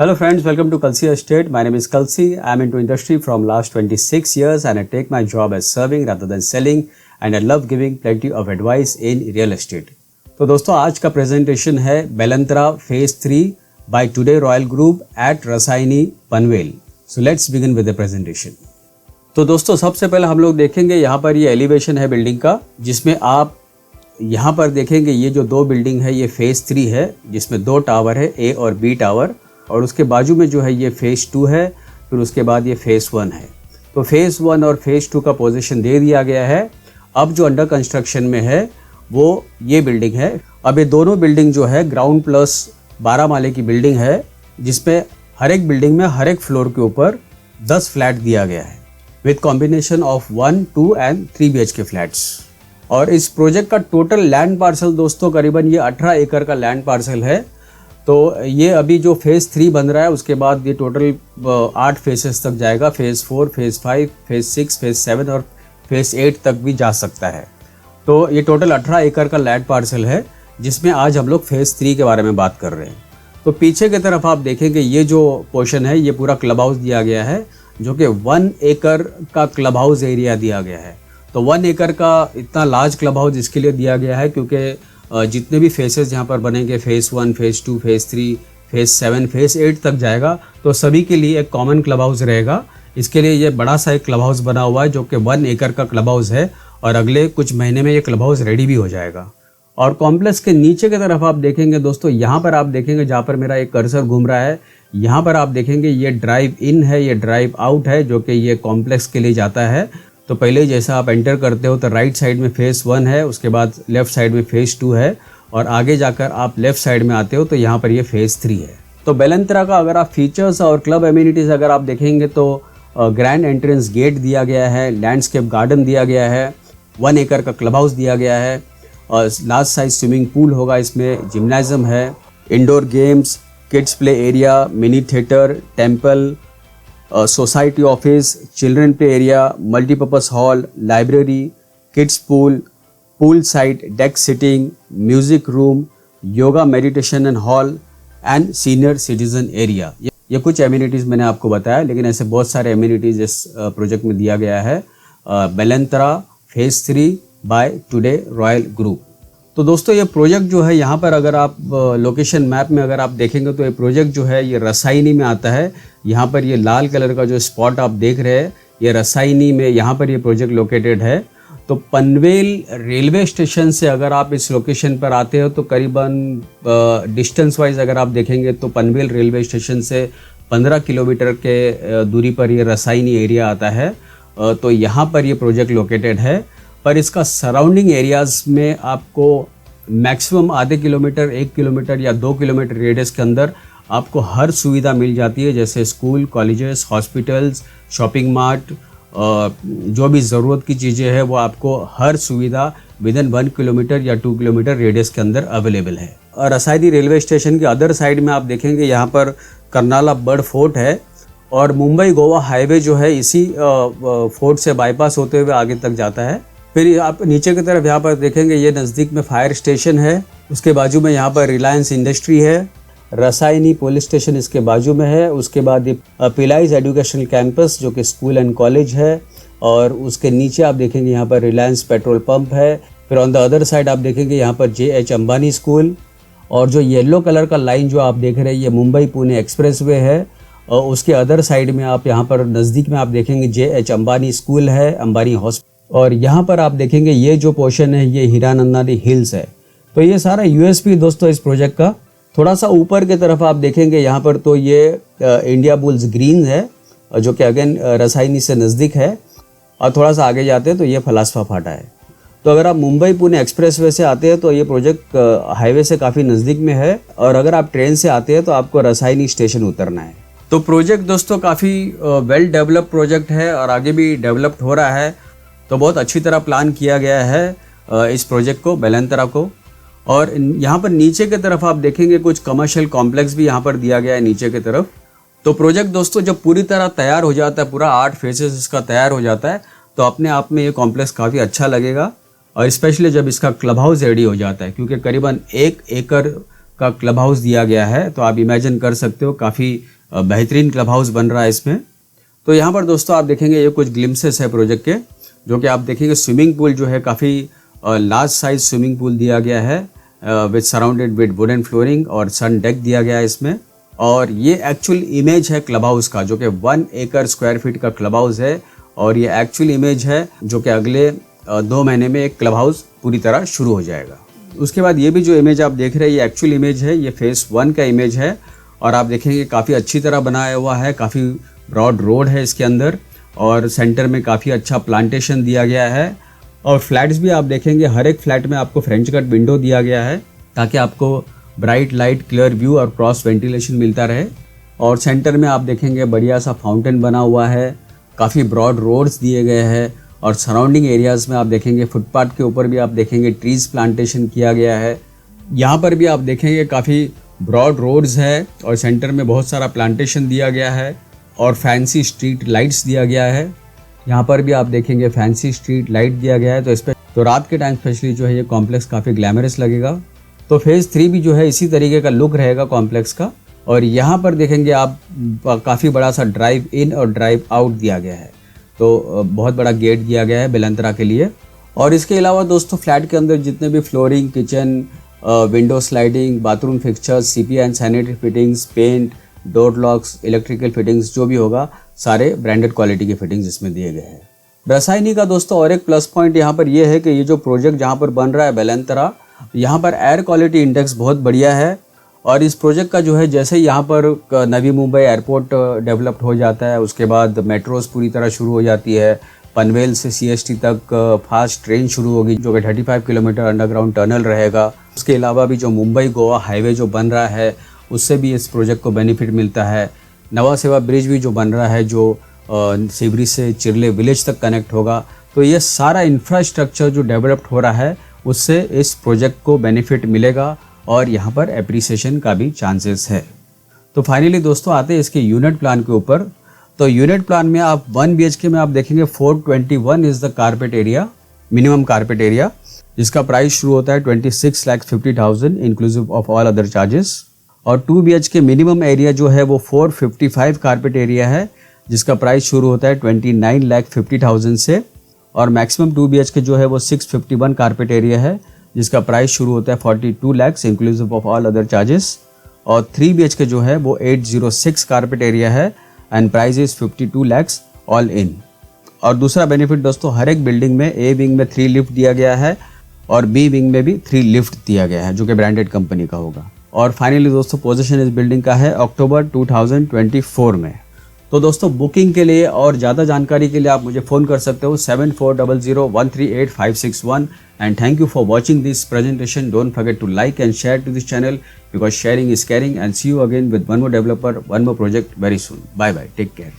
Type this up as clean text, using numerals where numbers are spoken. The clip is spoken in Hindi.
Hello friends, welcome to Kalsi Estate. My name is Kalsi. I am into industry from last 26 years and I take my job as serving rather than selling and I love giving plenty of advice in real estate. तो दोस्तों आज का प्रेजेंटेशन है Belantara phase 3 by Today Royal Group at Rasayani Panvel. So let's begin with the presentation. तो दोस्तों सबसे पहले हम लोग देखेंगे यहाँ पर ये एलिवेशन है बिल्डिंग का, जिसमें आप यहाँ पर देखेंगे ये जो दो बिल्डिंग है ये फेज 3 है, जिसमें दो टावर है ए और बी टावर, और उसके बाजू में जो है ये फेज़ 2 है, फिर उसके बाद ये फेज़ 1 है. तो फेज़ 1 और फेज़ 2 का पोजीशन दे दिया गया है. अब जो अंडर कंस्ट्रक्शन में है वो ये बिल्डिंग है. अब ये दोनों बिल्डिंग जो है ग्राउंड प्लस 12 माले की बिल्डिंग है, जिसमें हर एक बिल्डिंग में हर एक फ्लोर के ऊपर 10 फ्लैट दिया गया है with combination of 1, 2 and 3 BHK flats. और इस प्रोजेक्ट का टोटल लैंड पार्सल दोस्तों करीबन ये 18 एकड़ का लैंड पार्सल है. तो ये अभी जो फेज़ 3 बन रहा है उसके बाद ये टोटल 8 फेसेस तक जाएगा. फेज़ 4, फेज़ 5, फेज़ 6, फेज़ 7 और फेज़ 8 तक भी जा सकता है. तो ये टोटल 18 एकड़ का लैंड पार्सल है, जिसमें आज हम लोग फेज़ 3 के बारे में बात कर रहे हैं. तो पीछे की तरफ आप देखेंगे ये जो पोर्शन है ये पूरा क्लब हाउस दिया गया है, जो कि 1 एकड़ का क्लब हाउस एरिया दिया गया है. तो 1 एकड़ का इतना लार्ज क्लब हाउस इसके लिए दिया गया है क्योंकि जितने भी फेसेस यहाँ पर बनेंगे phase 1, phase 2, phase 3, phase 7, phase 8 तक जाएगा, तो सभी के लिए एक कॉमन क्लब हाउस रहेगा. इसके लिए ये बड़ा सा एक क्लब हाउस बना हुआ है जो कि 1 एकड़ का क्लब हाउस है, और अगले कुछ महीने में ये क्लब हाउस रेडी भी हो जाएगा. और कॉम्प्लेक्स के नीचे की तरफ आप देखेंगे दोस्तों, यहाँ पर आप देखेंगे जहाँ पर मेरा एक कर्सर घूम रहा है, यहाँ पर आप देखेंगे ये ड्राइव इन है, ये ड्राइव आउट है, जो कि ये कॉम्प्लेक्स के लिए जाता है. तो पहले जैसा आप एंटर करते हो तो राइट साइड में फेज़ 1 है, उसके बाद लेफ़्ट साइड में फेज़ 2 है, और आगे जाकर आप लेफ़्ट साइड में आते हो तो यहाँ पर ये फेज़ 3 है. तो बेलंतरा का अगर आप फीचर्स और क्लब एमिनिटीज़ अगर आप देखेंगे तो ग्रैंड एंट्रेंस गेट दिया गया है, लैंडस्केप गार्डन दिया गया है, 1 एकड़ का क्लब हाउस दिया गया है, और लार्ज साइज स्विमिंग पूल होगा इसमें, जिम्नाजियम है, indoor games, kids play area, mini theatre, temple, society office, children play area, multipurpose hall, library, kids pool site, deck sitting, music room, yoga meditation and hall and senior citizen area. ये कुछ एमिनिटीज़ मैंने आपको बताया, लेकिन ऐसे बहुत सारे एमिनिटीज़ इस प्रोजेक्ट में दिया गया है. Belantara phase 3 by Today Royal Group. तो दोस्तों ये प्रोजेक्ट जो है यहाँ पर अगर आप लोकेशन मैप में अगर आप देखेंगे तो ये प्रोजेक्ट जो है ये रसायनी में आता है. यहाँ पर ये लाल कलर का जो स्पॉट आप देख रहे हैं ये रसायनी में यहाँ पर ये प्रोजेक्ट लोकेटेड है. तो पनवेल रेलवे स्टेशन से अगर आप इस लोकेशन पर आते हो तो करीबन डिस्टेंस वाइज अगर आप देखेंगे तो पनवेल रेलवे स्टेशन से 15 किलोमीटर के दूरी पर ये रसायनी एरिया आता है. तो यहाँ पर ये प्रोजेक्ट लोकेटेड है, पर इसका सराउंडिंग एरियाज़ में आपको मैक्सिमम आधे किलोमीटर, 1 किलोमीटर या 2 किलोमीटर रेडियस के अंदर आपको हर सुविधा मिल जाती है, जैसे school, colleges, hospitals, shopping mart, जो भी ज़रूरत की चीज़ें हैं वो आपको हर सुविधा विदिन 1 किलोमीटर या 2 किलोमीटर रेडियस के अंदर अवेलेबल है. और रसायनी रेलवे स्टेशन के अदर साइड में आप देखेंगे यहाँ पर कर्नाला बर्ड फोर्ट है, और मुंबई गोवा हाईवे जो है इसी फोर्ट से बाईपास होते हुए आगे तक जाता है. फिर आप नीचे की तरफ यहाँ पर देखेंगे ये नज़दीक में फायर स्टेशन है, उसके बाजू में यहाँ पर रिलायंस इंडस्ट्री है, रसायनी पुलिस स्टेशन इसके बाजू में है, उसके बाद ये पिलाइज एजुकेशनल कैंपस जो कि स्कूल एंड कॉलेज है, और उसके नीचे आप देखेंगे यहाँ पर रिलायंस पेट्रोल पंप है. फिर ऑन द अदर साइड आप देखेंगे यहाँ पर JH अंबानी स्कूल, और जो येलो कलर का लाइन जो आप देख रहे हैं ये मुंबई पुणे एक्सप्रेस वे है, और उसके अदर साइड में आप यहाँ पर नज़दीक में आप देखेंगे JH अंबानी स्कूल है, अंबानी हॉस्पिटल, और यहाँ पर आप देखेंगे ये जो पोर्शन है ये हीरानंदानी हिल्स है. तो ये सारा USP दोस्तों इस प्रोजेक्ट का. थोड़ा सा ऊपर की तरफ आप देखेंगे यहाँ पर तो ये इंडिया बुल्स ग्रीन है, जो कि अगेन रसायनी से नज़दीक है, और थोड़ा सा आगे जाते हैं तो ये फलासफा फाटा है. तो अगर आप मुंबई पुणे एक्सप्रेसवे से आते हैं तो ये प्रोजेक्ट हाईवे से काफ़ी नज़दीक में है, और अगर आप ट्रेन से आते हैं तो आपको रसायनी स्टेशन उतरना है. तो प्रोजेक्ट दोस्तों काफ़ी वेल डेवलप प्रोजेक्ट है और आगे भी डेवलप्ड हो रहा है. तो बहुत अच्छी तरह प्लान किया गया है इस प्रोजेक्ट को, बेलंतरा को. और यहाँ पर नीचे की तरफ आप देखेंगे कुछ कमर्शियल कॉम्प्लेक्स भी यहाँ पर दिया गया है नीचे की तरफ. तो प्रोजेक्ट दोस्तों जब पूरी तरह तैयार हो जाता है, पूरा 8 फेसेस इसका तैयार हो जाता है, तो अपने आप में ये कॉम्प्लेक्स काफ़ी अच्छा लगेगा, और स्पेशली जब इसका क्लब हाउस रेडी हो जाता है, क्योंकि करीबन 1 एकड़ का क्लब हाउस दिया गया है। तो आप इमेजिन कर सकते हो काफ़ी बेहतरीन क्लब हाउस बन रहा है इसमें। तो यहाँ पर दोस्तों आप देखेंगे ये कुछ ग्लिम्सेस है प्रोजेक्ट के, जो कि आप देखेंगे स्विमिंग पूल जो है काफ़ी लार्ज साइज स्विमिंग पूल दिया गया है with surrounded with wooden flooring और सन डेक दिया गया है इसमें। और ये एक्चुअल इमेज है क्लब हाउस का, जो कि 1 एकड़ स्क्वायर फीट का क्लब हाउस है। और ये एक्चुअल इमेज है जो कि अगले 2 महीने में एक क्लब हाउस पूरी तरह शुरू हो जाएगा। उसके बाद ये भी जो इमेज आप देख रहे हैं ये एक्चुअल इमेज है, ये फेस 1 का इमेज है। और आप देखेंगे काफ़ी अच्छी तरह बनाया हुआ है, काफ़ी ब्रॉड रोड है इसके अंदर और सेंटर में काफ़ी अच्छा प्लांटेशन दिया गया है। और फ्लैट्स भी आप देखेंगे हर एक फ्लैट में आपको फ्रेंच कट विंडो दिया गया है ताकि आपको ब्राइट लाइट क्लियर व्यू और क्रॉस वेंटिलेशन मिलता रहे। और सेंटर में आप देखेंगे बढ़िया सा फाउंटेन बना हुआ है, काफ़ी ब्रॉड रोड्स दिए गए हैं। और सराउंडिंग एरियाज़ में आप देखेंगे फुटपाथ के ऊपर भी आप देखेंगे ट्रीज प्लांटेशन किया गया है। यहाँ पर भी आप देखेंगे काफ़ी ब्रॉड रोड्स है और सेंटर में बहुत सारा प्लांटेशन दिया गया है और फैंसी स्ट्रीट लाइट्स दिया गया है। यहाँ पर भी आप देखेंगे फैंसी स्ट्रीट लाइट दिया गया है। तो इस पर तो रात के टाइम स्पेशली जो है ये कॉम्प्लेक्स काफ़ी ग्लैमरस लगेगा। तो फेज़ 3 भी जो है इसी तरीके का लुक रहेगा कॉम्प्लेक्स का। और यहाँ पर देखेंगे आप काफ़ी बड़ा सा ड्राइव इन और ड्राइव आउट दिया गया है। तो बहुत बड़ा गेट दिया गया है बेलंतरा के लिए। और इसके अलावा दोस्तों फ्लैट के अंदर जितने भी flooring, kitchen, window sliding, bathroom fixtures, CP and sanitary fittings, paint, door locks, electrical fittings जो भी होगा सारे ब्रांडेड क्वालिटी के फिटिंग्स इसमें दिए गए हैं। रसायनी का दोस्तों और एक प्लस पॉइंट यहाँ पर ये है कि ये जो प्रोजेक्ट जहाँ पर बन रहा है बेलंतरा, यहाँ पर एयर क्वालिटी इंडेक्स बहुत बढ़िया है। और इस प्रोजेक्ट का जो है जैसे यहाँ पर नवी मुंबई एयरपोर्ट डेवलप्ड हो जाता है उसके बाद मेट्रोस पूरी तरह शुरू हो जाती है। पनवेल से CST तक फास्ट ट्रेन शुरू होगी जो कि 35 किलोमीटर अंडरग्राउंड टनल रहेगा। उसके अलावा भी जो मुंबई गोवा हाईवे जो बन रहा है उससे भी इस प्रोजेक्ट को बेनिफिट मिलता है। नवा सेवा ब्रिज भी जो बन रहा है जो सिवरी से चिरले विलेज तक कनेक्ट होगा। तो ये सारा इंफ्रास्ट्रक्चर जो डेवलप्ड हो रहा है उससे इस प्रोजेक्ट को बेनिफिट मिलेगा और यहाँ पर एप्रिसिएशन का भी चांसेस है। तो फाइनली दोस्तों आते हैं इसके यूनिट प्लान के ऊपर। तो यूनिट प्लान में आप 1 BHK में आप देखेंगे 421 is the carpet area, minimum carpet area, जिसका प्राइस शुरू होता है 26,50,000 inclusive of all other charges. और 2 BHK मिनिमम एरिया जो है वो 455 कारपेट एरिया है जिसका प्राइस शुरू होता है 29,50,000 से। और मैक्सिमम 2 BHK जो है वो 651 कारपेट एरिया है जिसका प्राइस शुरू होता है 42 lakh inclusive of all other charges. और 3 BHK जो है वो 806 कारपेट एरिया है and price is 52 lakh all in. और दूसरा बेनिफिट दोस्तों हर एक बिल्डिंग में A विंग में 3 लिफ्ट दिया गया है और B विंग में भी 3 लिफ्ट दिया गया है जो कि ब्रांडेड कंपनी का होगा। और फाइनली दोस्तों पोजीशन इस बिल्डिंग का है अक्टूबर 2024 में। तो दोस्तों बुकिंग के लिए और ज़्यादा जानकारी के लिए आप मुझे फ़ोन कर सकते हो 7400138561। And thank you for watching this presentation. Don't forget to like and share to this channel because sharing is caring. And see you again with one more developer, one more project very soon. Bye bye, take care.